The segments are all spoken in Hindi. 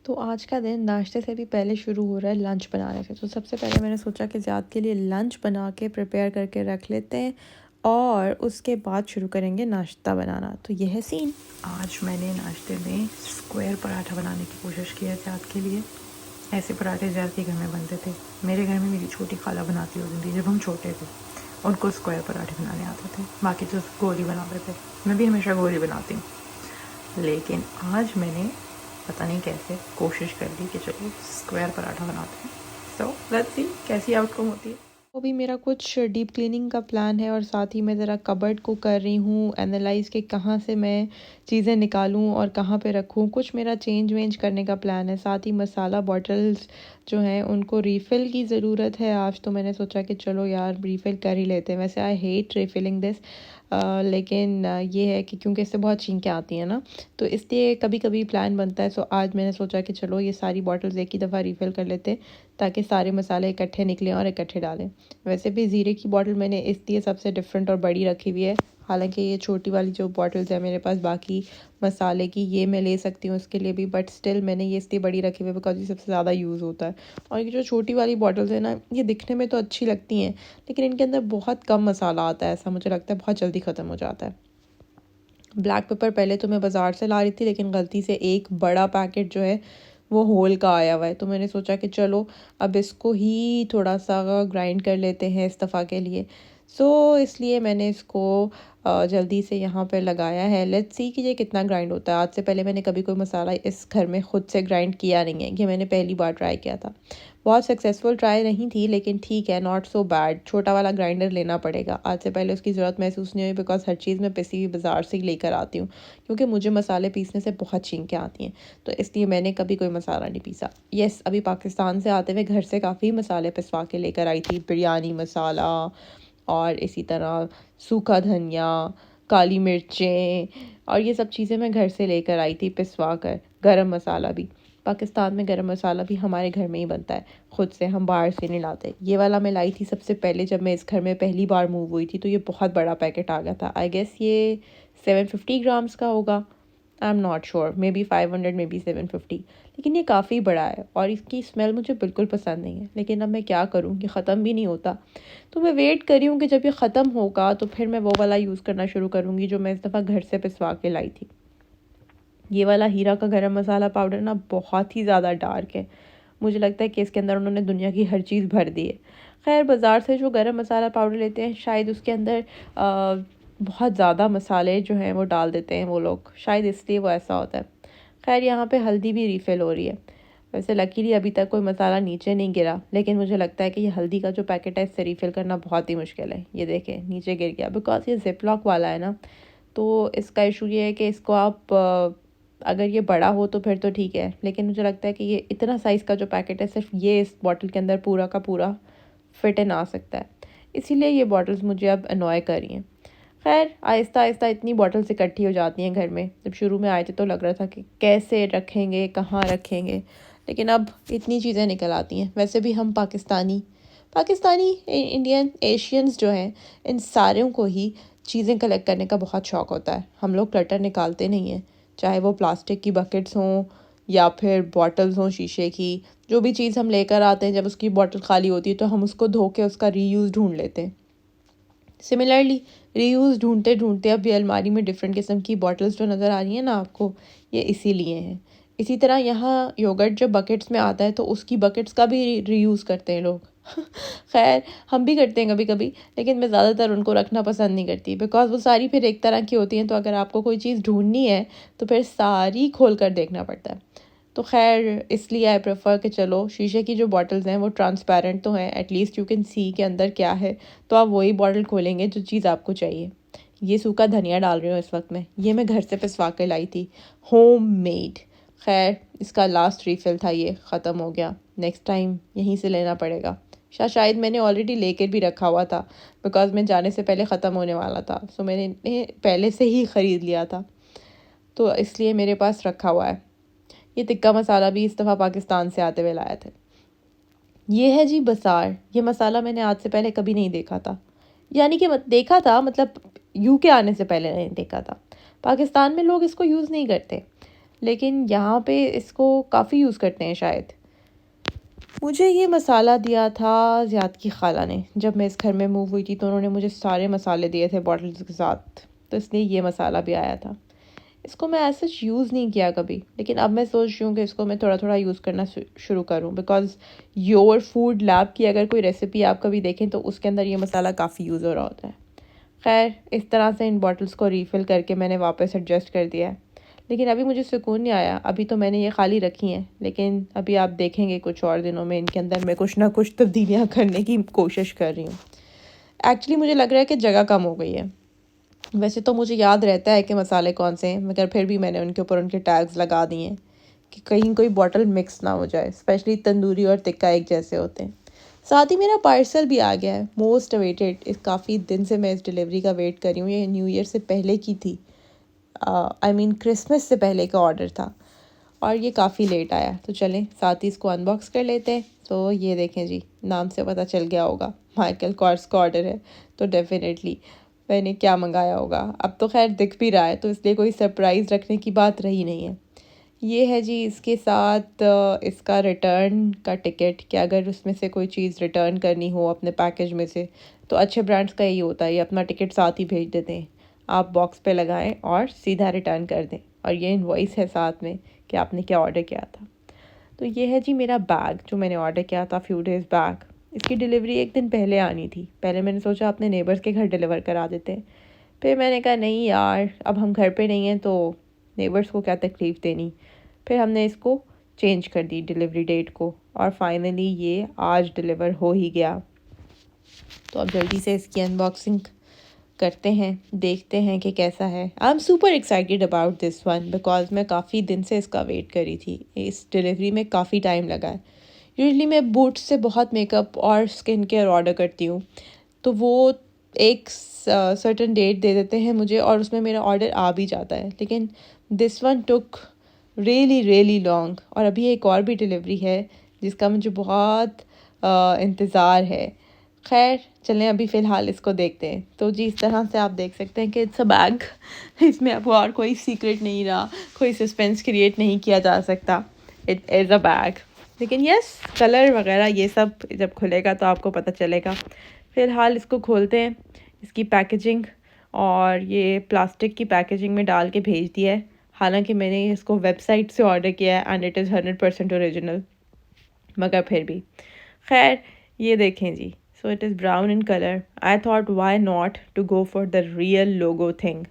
तो आज का दिन नाश्ते से भी पहले शुरू हो रहा है लंच बनाने से। तो सबसे पहले मैंने सोचा कि ज़्याद के लिए लंच बना के प्रिपेयर करके रख लेते हैं और उसके बाद शुरू करेंगे नाश्ता बनाना। तो यह है सीन। आज मैंने नाश्ते में स्क्वायर पराठा बनाने की कोशिश की है ज़्याद के लिए। ऐसे पराठे ज़्याद के घर में बनते थे। मेरे घर में मेरी छोटी खाला बनाती होती थी जब हम छोटे थे। उनको स्क्वायर पराठे बनाने आते थे, बाकी तो गोली बनाते थे। मैं भी हमेशा गोली बनाती हूँ, लेकिन आज मैंने पता नहीं कैसे कोशिश कर ली कि चलो स्क्वायर पराठा बनाते हैं। सो लेट्स सी कैसी आउटकम होती है। अभी मेरा कुछ डीप क्लीनिंग का प्लान है और साथ ही मैं ज़रा कबर्ड को कर रही हूँ एनालाइज़ कि कहाँ से मैं चीज़ें निकालूँ और कहाँ पे रखूँ। कुछ मेरा चेंज वेंज करने का प्लान है। साथ ही मसाला बॉटल्स जो हैं उनको रीफ़िल की ज़रूरत है आज। तो मैंने सोचा कि चलो यार रीफ़िल कर ही लेते हैं। वैसे आई हेट रीफ़िलिंग दिस, लेकिन ये है कि क्योंकि इससे बहुत छींकें आती हैं ना, तो इसलिए कभी कभी प्लान बनता है। सो आज मैंने सोचा कि चलो ये सारी बॉटल्स एक ही दफ़ा रीफ़िल कर लेते हैं ताकि सारे मसाले इकट्ठे निकलें और इकट्ठे डालें। वैसे भी ज़ीरे की बॉटल मैंने इसलिए सबसे डिफरेंट और बड़ी रखी हुई है। हालांकि ये छोटी वाली जो बॉटल्स है मेरे पास बाकी मसाले की, ये मैं ले सकती हूँ उसके लिए भी, बट स्टिल मैंने ये इसलिए बड़ी रखी हुई है बिकॉज ये सबसे ज़्यादा यूज़ होता है। और ये जो छोटी वाली बॉटल्स है ना, ये दिखने में तो अच्छी लगती हैं लेकिन इनके अंदर बहुत कम मसाला आता है, ऐसा मुझे लगता है, बहुत जल्दी ख़त्म हो जाता है। ब्लैक पेपर पहले तो मैं बाज़ार से ला रही थी, लेकिन गलती से एक बड़ा पैकेट जो है वो होल का आया हुआ है। तो मैंने सोचा कि चलो अब इसको ही थोड़ा सा ग्राइंड कर लेते हैं इस दफ़ा के लिए। इसलिए मैंने इसको जल्दी से यहाँ पर लगाया है। लेट्स सी कि ये कितना ग्राइंड होता है। आज से पहले मैंने कभी कोई मसाला इस घर में ख़ुद से ग्राइंड किया नहीं है, ये मैंने पहली बार ट्राई किया था। बहुत सक्सेसफुल ट्राई नहीं थी, लेकिन ठीक है, नॉट सो बैड। छोटा वाला ग्राइंडर लेना पड़ेगा। आज से पहले उसकी ज़रूरत महसूस नहीं हुई बिकॉज हर चीज़ मैं पिसी हुई बाज़ार से ही लेकर आती हूँ, क्योंकि मुझे मसाले पीसने से बहुत छींकें आती हैं। तो इसलिए मैंने कभी कोई मसाला नहीं पीसा। येस, अभी पाकिस्तान से आते हुए घर से काफ़ी मसाले पिसवा के लेकर आई थी। बिरयानी मसाला और इसी तरह सूखा धनिया, काली मिर्चें, और ये सब चीज़ें मैं घर से लेकर आई थी पिसवा कर। गरम मसाला भी, पाकिस्तान में गरम मसाला भी हमारे घर में ही बनता है ख़ुद से, हम बाहर से नहीं लाते। ये वाला मैं लाई थी सबसे पहले जब मैं इस घर में पहली बार मूव हुई थी, तो ये बहुत बड़ा पैकेट आ गया था। आई गेस ये 750 ग्राम्स का होगा। I am not sure, may be 500, may be 750, लेकिन ये काफ़ी बड़ा है और इसकी स्मेल मुझे बिल्कुल पसंद नहीं है। लेकिन अब मैं क्या करूँ, ये ख़त्म भी नहीं होता। तो मैं वेट कर रही हूँ कि जब ये ख़त्म होगा तो फिर मैं वो वाला यूज़ करना शुरू करूँगी जो मैं इस दफ़ा घर से पिसवा के लाई थी। ये वाला हीरा का गरम मसाला पाउडर ना बहुत ही ज़्यादा डार्क है। मुझे लगता है कि इसके अंदर उन्होंने दुनिया की हर चीज़ भर दी है। खैर, बाज़ार से जो गरम मसाला पाउडर लेते हैं शायद उसके अंदर बहुत ज़्यादा मसाले जो हैं वो डाल देते हैं वो लोग, शायद इसलिए वो ऐसा होता है। खैर, यहाँ पे हल्दी भी रीफ़िल हो रही है। वैसे लकीली अभी तक कोई मसाला नीचे नहीं गिरा, लेकिन मुझे लगता है कि ये हल्दी का जो पैकेट है इससे रीफ़िल करना बहुत ही मुश्किल है। ये देखें, नीचे गिर गया बिकॉज ये ज़िप लॉक वाला है ना, तो इसका इशू ये है कि इसको आप अगर ये बड़ा हो तो फिर तो ठीक है, लेकिन मुझे लगता है कि ये इतना साइज़ का जो पैकेट है सिर्फ ये इस बॉटल के अंदर पूरा का पूरा फिट इन आ सकता है। इसीलिए ये बॉटल्स मुझे अब अनॉय कर रही हैं। खैर, आहिस्ता आहिस्ता इतनी बॉटल्स इकट्ठी हो जाती हैं घर में। जब शुरू में आए थे तो लग रहा था कि कैसे रखेंगे, कहाँ रखेंगे, लेकिन अब इतनी चीज़ें निकल आती हैं। वैसे भी हम पाकिस्तानी पाकिस्तानी इंडियन एशियंस जो हैं, इन सारों को ही चीज़ें कलेक्ट करने का बहुत शौक़ होता है। हम लोग क्लटर निकालते नहीं हैं, चाहे वो प्लास्टिक की बकेट्स हों या फिर बॉटल्स हों शीशे की। जो भी चीज़ हम लेकर आते हैं, जब उसकी बॉटल खाली होती है तो हम उसको धो के उसका रीयूज़ ढूंढ लेते हैं। सिमिलरली रीयूज़ ढूंढते ढूंढते अब ये अलमारी में डिफरेंट किस्म की बॉटल्स जो नज़र आ रही हैं ना आपको, ये इसीलिए हैं। इसी तरह यहाँ योगर्ट जब बकेट्स में आता है तो उसकी बकेट्स का भी रीयूज़ करते हैं लोग। खैर, हम भी करते हैं कभी कभी, लेकिन मैं ज़्यादातर उनको रखना पसंद नहीं करती बिकॉज़ वो सारी फिर एक तरह की होती हैं। तो अगर आपको कोई चीज़ ढूंढनी है तो फिर सारी खोल कर देखना पड़ता है। तो खैर, इसलिए आई प्रेफर कि चलो शीशे की जो बॉटल्स हैं वो ट्रांसपेरेंट तो हैं, एटलीस्ट यू कैन सी के अंदर क्या है, तो आप वही बॉटल खोलेंगे जो चीज़ आपको चाहिए। ये सूखा धनिया डाल रही हूँ इस वक्त में, ये मैं घर से पिसवा के लाई थी, होम मेड। खैर, इसका लास्ट रीफ़िल था, ये ख़त्म हो गया। नेक्स्ट टाइम यहीं से लेना पड़ेगा। शायद मैंने ऑलरेडी लेकर भी रखा हुआ था बिकॉज़ मैं जाने से पहले ख़त्म होने वाला था। मैंने पहले से ही ख़रीद लिया था, तो इसलिए मेरे पास रखा हुआ है। ये टिक्का मसाला भी इस दफ़ा पाकिस्तान से आते हुए लाया थे। ये है जी बसार। ये मसाला मैंने आज से पहले कभी नहीं देखा था, यानी कि देखा था, मतलब यूके आने से पहले नहीं देखा था। पाकिस्तान में लोग इसको यूज़ नहीं करते। लेकिन यहाँ पे इसको काफ़ी यूज़ करते हैं शायद। मुझे ये मसाला दिया था ज़ियाद की खाला ने। जब मैं इस घर में मूव हुई थी तो उन्होंने मुझे सारे मसाले दिए थे बॉटल्स के साथ, तो इसलिए ये मसाला भी आया था। इसको मैं ऐसा यूज़ नहीं किया कभी, लेकिन अब मैं सोच रही हूँ कि इसको मैं थोड़ा थोड़ा यूज़ करना शुरू करूँ, बिकॉज़ योर फूड लैब की अगर कोई रेसिपी आप कभी देखें तो उसके अंदर ये मसाला काफ़ी यूज़ हो रहा होता है। खैर, इस तरह से इन बॉटल्स को रीफ़िल करके मैंने वापस एडजस्ट कर दिया है, लेकिन अभी मुझे सुकून नहीं आया। अभी तो मैंने ये खाली रखी हैं, लेकिन अभी आप देखेंगे कुछ और दिनों में इनके अंदर मैं कुछ ना कुछ तब्दीलियाँ करने की कोशिश कर रही हूँ। एक्चुअली मुझे लग रहा है कि जगह कम हो गई है। वैसे तो मुझे याद रहता है कि मसाले कौन से हैं, मगर फिर भी मैंने उनके ऊपर उनके टैग्स लगा दिए हैं कि कहीं कोई बॉटल मिक्स ना हो जाए। स्पेशली तंदूरी और टिक्का एक जैसे होते हैं। साथ ही मेरा पार्सल भी आ गया है, मोस्ट अवेटेड। इस काफ़ी दिन से मैं इस डिलीवरी का वेट कर रही हूँ। ये न्यू ईयर से पहले की थी, आई मीन क्रिसमस से पहले का ऑर्डर था, और ये काफ़ी लेट आया। तो चलें साथ ही इसको अनबॉक्स कर लेते हैं। तो ये देखें जी, नाम से पता चल गया होगा माइकल कॉर्स का ऑर्डर है, तो डेफिनेटली मैंने क्या मंगाया होगा। अब तो खैर दिख भी रहा है, तो इसलिए कोई सरप्राइज़ रखने की बात रही नहीं है। ये है जी इसके साथ इसका रिटर्न का टिकट, कि अगर उसमें से कोई चीज़ रिटर्न करनी हो अपने पैकेज में से, तो अच्छे ब्रांड्स का यही होता है, ये अपना टिकट साथ ही भेज देते हैं। आप बॉक्स पे लगाएं और सीधा रिटर्न कर दें, और ये इनवॉइस है साथ में कि आपने क्या ऑर्डर किया था। तो ये है जी मेरा बैग जो मैंने ऑर्डर किया था फ्यू डेज़ बैक। इसकी डिलीवरी एक दिन पहले आनी थी। पहले मैंने सोचा अपने नेबर्स के घर डिलीवर करा देते हैं, फिर मैंने कहा नहीं यार, अब हम घर पे नहीं हैं तो नेबर्स को क्या तकलीफ़ देनी। फिर हमने इसको चेंज कर दी डिलीवरी डेट को, और फाइनली ये आज डिलीवर हो ही गया। तो अब जल्दी से इसकी अनबॉक्सिंग करते हैं, देखते हैं कि कैसा है। I am super excited about this one, because मैं काफ़ी दिन से इसका वेट करी थी। इस डिलीवरी में काफ़ी टाइम लगा है। यूजली मैं बूट्स से बहुत मेकअप और स्किन केयर ऑर्डर करती हूँ, तो वो एक सर्टन डेट दे देते हैं मुझे और उसमें मेरा ऑर्डर आ भी जाता है। लेकिन this one took really really long, और अभी एक और भी डिलीवरी है जिसका मुझे बहुत इंतज़ार है। खैर चलें, अभी फ़िलहाल इसको देखते हैं। तो जी इस तरह से आप देख सकते हैं कि इट्स अ बैग। इसमें अब और कोई सीक्रेट नहीं रहा, कोई सस्पेंस क्रिएट नहीं किया जा सकता। It is a bag. लेकिन यस, कलर वगैरह ये सब जब खुलेगा तो आपको पता चलेगा। फ़िलहाल इसको खोलते हैं। इसकी पैकेजिंग, और ये प्लास्टिक की पैकेजिंग में डाल के भेज दिया है। हालांकि मैंने इसको वेबसाइट से ऑर्डर किया है एंड इट इज़ 100% ओरिजिनल, मगर फिर भी खैर ये देखें जी। So it is brown in colour. I thought why not to go for the real logo thing,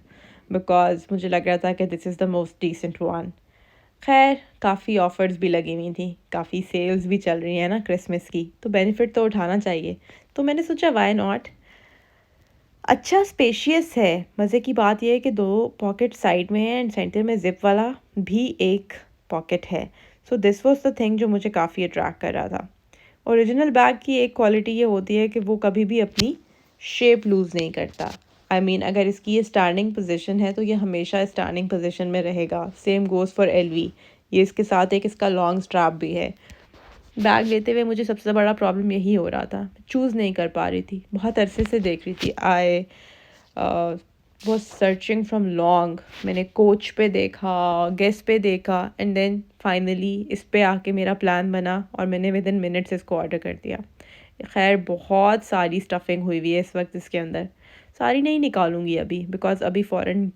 because मुझे लग रहा था कि this is the most decent one. खैर काफ़ी ऑफ़र्स भी लगी हुई थी, काफ़ी सेल्स भी चल रही हैं ना क्रिसमस की, तो बेनिफिट तो उठाना चाहिए। तो मैंने सोचा वाई नॉट। अच्छा स्पेशियस है। मज़े की बात यह है कि 2 पॉकेट साइड में है एंड सेंटर में ज़िप वाला भी एक पॉकेट है। So this was the thing जो मुझे काफ़ी अट्रैक्ट कर रहा था। ओरिजिनल बैग की एक क्वालिटी ये होती है कि वो कभी भी अपनी शेप लूज़ नहीं करता। आई मीन अगर इसकी ये स्टैंडिंग पोजीशन है तो ये हमेशा स्टैंडिंग पोजीशन में रहेगा। Same goes for LV. ये इसके साथ एक इसका लॉन्ग स्ट्रैप भी है। बैग लेते हुए मुझे सबसे बड़ा प्रॉब्लम यही हो रहा था, चूज़ नहीं कर पा रही थी। बहुत अरसे से देख रही थी। I was searching from long. मैंने कोच पे देखा, गेस पे देखा, एंड देन फाइनली इस पे आके मेरा प्लान बना और मैंने विद इन मिनट्स इसको ऑर्डर कर दिया। खैर बहुत सारी स्टफिंग हुई हुई है इस वक्त इसके अंदर। सारी नहीं निकालूंगी अभी, बिकॉज अभी फ़ौरन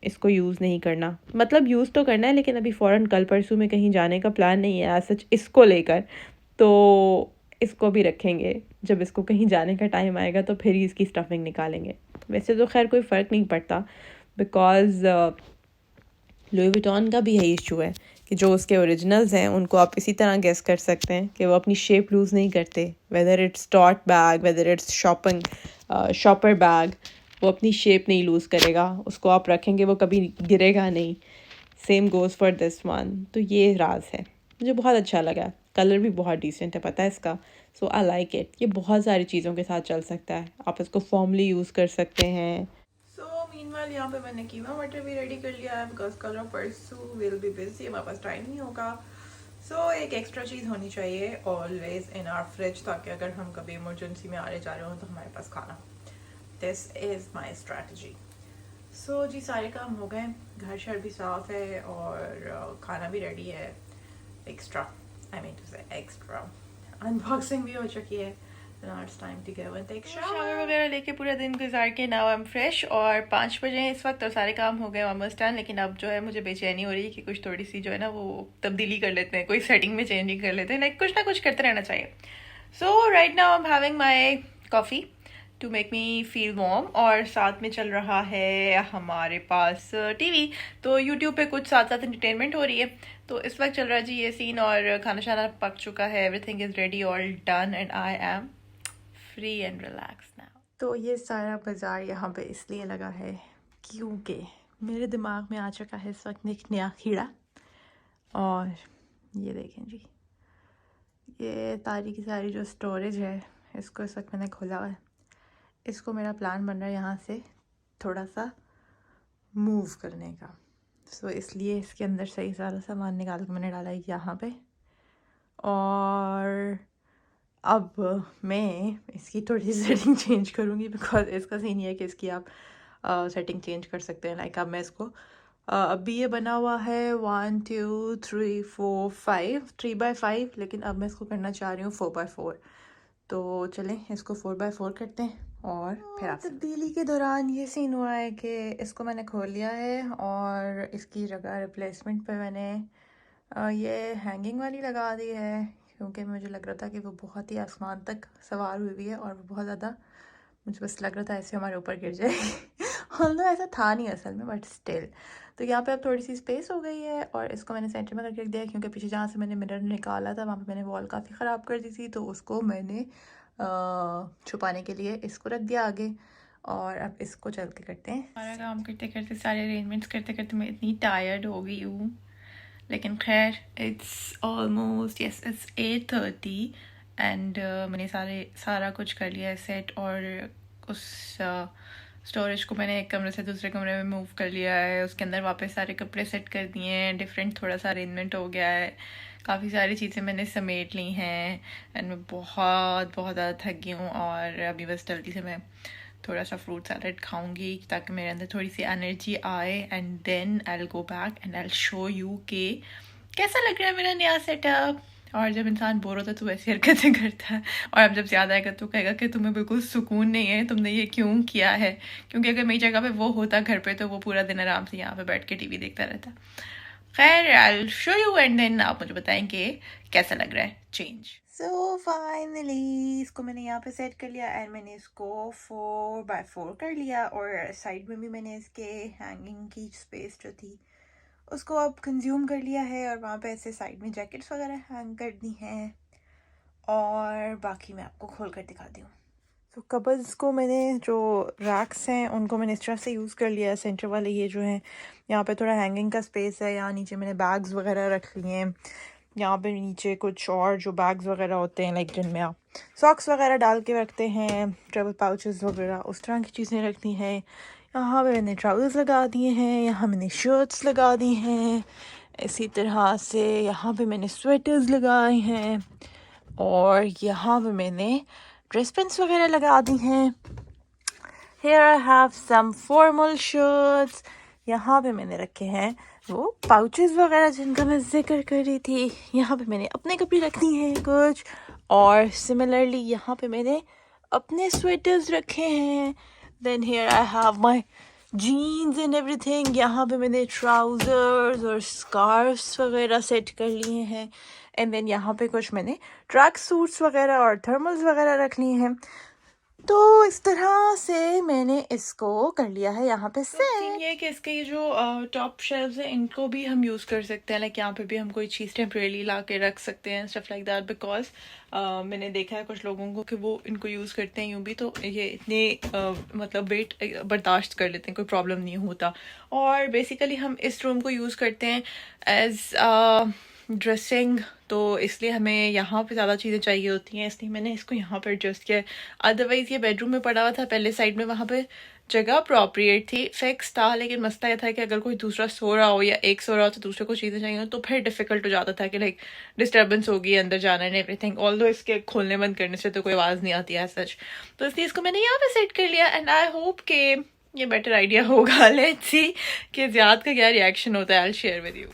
इसको यूज़ नहीं करना। मतलब यूज़ तो करना है, लेकिन अभी फ़ौरन कल परसों में कहीं जाने का प्लान नहीं है एज सच इसको लेकर। तो इसको भी रखेंगे, जब इसको कहीं जाने का टाइम आएगा तो फिर ही इसकी स्टफिंग निकालेंगे। वैसे तो खैर कोई फ़र्क नहीं पड़ता, बिकॉज़ लुई विटॉन का भी यही इशू है कि जो उसके ओरिजिनल्स हैं उनको आप इसी तरह गेस कर सकते हैं कि वो अपनी शेप लूज़ नहीं करते। Whether it's taught bag, whether it's shopper bag, वो अपनी शेप नहीं लूज़ करेगा। उसको आप रखेंगे वो कभी गिरेगा नहीं। Same goes for this one. तो ये राज है। मुझे बहुत अच्छा लगा। कलर भी बहुत डिसेंट है पता है इसका। सो आई लाइक इट। ये बहुत सारी चीज़ों के साथ चल सकता है। आप इसको फॉर्मली यूज़ कर सकते हैं। सो मीनवाइल यहाँ पे मैंने कीमा मटर भी रेडी कर लिया है, बिकॉज कल और परसों विल बी बिजी, हमारे पास टाइम नहीं होगा। सो एक एक्स्ट्रा चीज़ होनी चाहिए ऑलवेज इन आवर फ्रिज, ताकि अगर हम कभी इमरजेंसी में आ रहे जा रहे हो तो हमारे पास खाना। This is my strategy. So जी सारे काम हो गए, घर शर भी साफ़ है और खाना भी रेडी है। एक्स्ट्रा, आई मीन टू से एक्स्ट्रा अनबॉक्सिंग भी हो चुकी है। Now it's time to go and take shower वगैरह लेके पूरा दिन गुजार के नाउ आई एम फ्रेश और 5 बजे हैं इस वक्त और सारे काम हो गए ऑलमोस्ट डन। लेकिन अब जो है मुझे बेचैनी हो रही है कि कुछ थोड़ी सी जो है ना वो तब्दीली कर लेते हैं, कोई सेटिंग में चेंजिंग कर लेते हैं, लाइक कुछ ना कुछ करते रहना चाहिए। So right now I am having my coffee to make me feel warm और साथ में चल रहा है हमारे पास टीवी। तो यूट्यूब पे कुछ साथ साथ एंटरटेनमेंट हो रही है। तो इस वक्त चल रहा है जी ये सीन और खाना शाना पक चुका है, everything is ready, all done and I am free and relax now. तो ये सारा बाज़ार यहाँ पे इसलिए लगा है क्योंकि मेरे दिमाग में आ चुका है इस वक्त एक नया कीड़ा। और ये देखें जी, ये सारी की सारी जो स्टोरेज है इसको इस वक्त मैंने खोला है। इसको मेरा प्लान बन रहा है यहाँ से थोड़ा सा मूव करने का। सो इसलिए इसके अंदर से ही सारा सामान निकाल के मैंने डाला है यहाँ पे। और अब मैं इसकी थोड़ी सी सेटिंग चेंज करूँगी बिकॉज इसका सीन ये है कि इसकी आप सेटिंग चेंज कर सकते हैं। लाइक अब मैं इसको अभी ये बना हुआ है 1 2 3 4 5 3x5, लेकिन अब मैं इसको करना चाह रही हूँ 4x4। तो चलें इसको 4x4 करते हैं और फिर आप तब्दीली के दौरान ये सीन हुआ है कि इसको मैंने खोल लिया है और इसकी जगह रिप्लेसमेंट पे मैंने ये हैंगिंग वाली लगा दी है क्योंकि मुझे लग रहा था कि वो बहुत ही आसमान तक सवार हुई हुई है और वो बहुत ज़्यादा, मुझे बस लग रहा था ऐसे हमारे ऊपर गिर जाएगी। ऑल्दो ऐसा था नहीं असल में, बट स्टिल। तो यहाँ पे अब थोड़ी सी स्पेस हो गई है और इसको मैंने सेंटर में करके रख दिया क्योंकि पीछे जहाँ से मैंने मिरर निकाला था वहाँ पे मैंने वॉल काफ़ी ख़राब कर दी थी, तो उसको मैंने छुपाने के लिए इसको रख दिया आगे। और अब इसको चल के करते हैं। सारा काम करते करते, सारे अरेंजमेंट्स करते करते मैं इतनी टायर्ड हो गई हूँ, लेकिन खैर it's almost yes it's 8:30 and मैंने सारा कुछ कर लिया है सेट। और उस स्टोरेज को मैंने एक कमरे से दूसरे कमरे में मूव कर लिया है, उसके अंदर वापस सारे कपड़े सेट कर दिए हैं, डिफरेंट थोड़ा सा अरेंजमेंट हो गया है, काफ़ी सारी चीज़ें मैंने समेट ली हैं एंड मैं बहुत बहुत ज़्यादा थक गई हूँ। और अभी बस जल्दी से मैं थोड़ा सा फ्रूट सैलड खाऊंगी ताकि मेरे अंदर थोड़ी सी एनर्जी आए and then I will go back and I will show you कि कैसा लग रहा है मेरा नया सेटअप। और जब इंसान बोर होता है तो वैसी हरकतें करता है, और अब जब ज़्यादा आएगा तो कहेगा कि तुम्हें बिल्कुल सुकून नहीं है, तुमने ये क्यों किया है। क्योंकि अगर मेरी जगह पे वो होता घर पे तो वो पूरा दिन आराम से यहाँ पे बैठ के टीवी देखता रहता। खैर I will show you and then आप मुझे बताएं कि कैसा लग रहा है चेंज। सो फाइनली इसको मैंने यहाँ पे सेट कर लिया एंड मैंने इसको 4x4 कर लिया और साइड में भी मैंने इसके हैंगिंग की स्पेस जो थी उसको अब कंज्यूम कर लिया है और वहाँ पे ऐसे साइड में जैकेट्स वगैरह हैंग कर दी हैं और बाकी मैं आपको खोल कर दिखाती हूँ। तो कबर्ड्स को मैंने जो रैक्स हैं उनको मैंने इस तरह से यूज़ कर लिया है। सेंटर वाले ये जो हैं यहाँ पे थोड़ा हैंगिंग का स्पेस है, यहाँ नीचे मैंने बैग्स वगैरह रख लिए हैं, यहाँ पे नीचे कुछ और जो बैग्स वगैरह होते हैं लाइक जिनमें आप सॉक्स वगैरह डाल के रखते हैं, ट्रैवल पाउचेस वगैरह उस तरह की चीज़ें रखती हैं। यहाँ पे मैंने ट्राउज़र्स लगा दिए हैं, यहाँ मैंने शर्ट्स लगा दी हैं, इसी तरह से यहाँ पे मैंने स्वेटर्स लगाए हैं और यहाँ पे मैंने ड्रेस पेंस वगैरह लगा दी हैं। Here I have some formal shirts। यहाँ पे मैंने रखे हैं वो पाउचेस वगैरह जिनका मैं जिक्र कर रही थी। यहाँ पे मैंने अपने कपड़े रख दिए हैं कुछ, और सिमिलरली यहाँ पे मैंने अपने स्वेटर्स रखे हैं। Then here I have my jeans and everything। यहाँ पे मैंने ट्राउज़र्स और स्कार्फ्स वगैरह सेट कर लिए हैं एंड देन यहाँ पे कुछ मैंने ट्रैक सूट्स वगैरह और थर्मल्स वगैरह रख लिए हैं। तो इस तरह से मैंने इसको कर लिया है यहाँ पे सेट। ये कि इसके ये जो टॉप शेल्व्स हैं इनको भी हम यूज़ कर सकते हैं, लाइक यहाँ पे भी हम कोई चीज़ टेम्परेरी ला के रख सकते हैं, स्टफ लाइक दैट। बिकॉज मैंने देखा है कुछ लोगों को कि वो इनको यूज़ करते हैं यूँ भी, तो ये इतने मतलब वेट बर्दाश्त कर लेते हैं, कोई प्रॉब्लम नहीं होता। और बेसिकली हम इस रूम को यूज़ करते हैं एज ड्रेसिंग, तो इसलिए हमें यहाँ पे ज़्यादा चीज़ें चाहिए होती हैं, इसलिए मैंने इसको यहाँ पर एडजस्ट किया। अदरवाइज़ ये बेडरूम में पड़ा हुआ था पहले साइड में, वहाँ पे जगह अप्रोप्रिएट थी, फिक्स था, लेकिन मसला ये था कि अगर कोई दूसरा सो रहा हो या एक सो रहा हो तो दूसरे को चीज़ें चाहिए हो तो फिर डिफ़िकल्ट हो जाता था कि लाइक डिस्टर्बेंस होगी अंदर जाना एंड एवरीथिंग। ऑल्दो इसके खोलने बंद करने से तो कोई आवाज़ नहीं आती है सच, तो इसलिए इसको मैंने यहाँ पे सेट कर लिया एंड आई होप के ये बेटर आइडिया होगा। लेट्स सी कि ज़ियाद का क्या रिएक्शन होता है। I will share with you.